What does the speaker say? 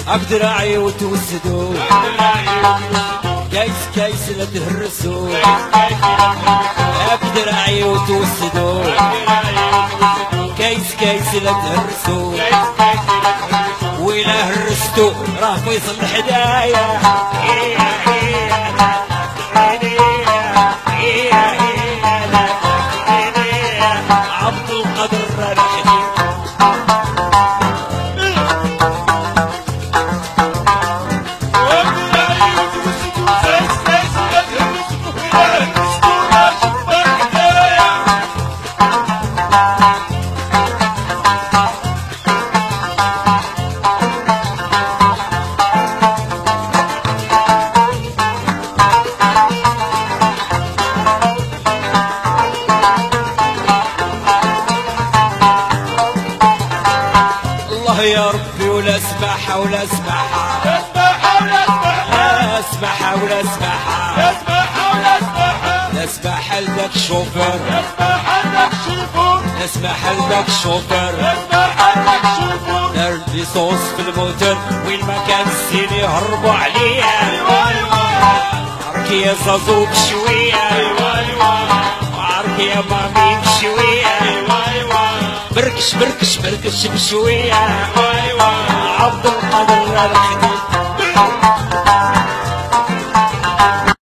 أقدراعي وتوسدوا كيس كيس لا تهرسوا أقدراعي وتوسدوا كيس كيس لا تهرسوا وإلا هرستوا راه فيصل الحدايا عبد القادر الحديد يا ربي ولا سباحة ولا سباحة لا سباحة ولا سباحة لا سباحة ولا سباحة لا سباحة ولا سباحة لا سباحة لذاك الشوفر لا سباحة لذاك الشوفور لا سباحة لذاك الشوفر لا سباحة لذاك الشوفور دار ليسونس في الموتور وين ما كان السين يهربوا عليا ايوا ايوا عرك يا زازو بشوية ايوا ايوا عرك يا مامي بشوية ايوا ايوا بركش بركش بركش بشوية ايوا ايوا عبد القادر الحديد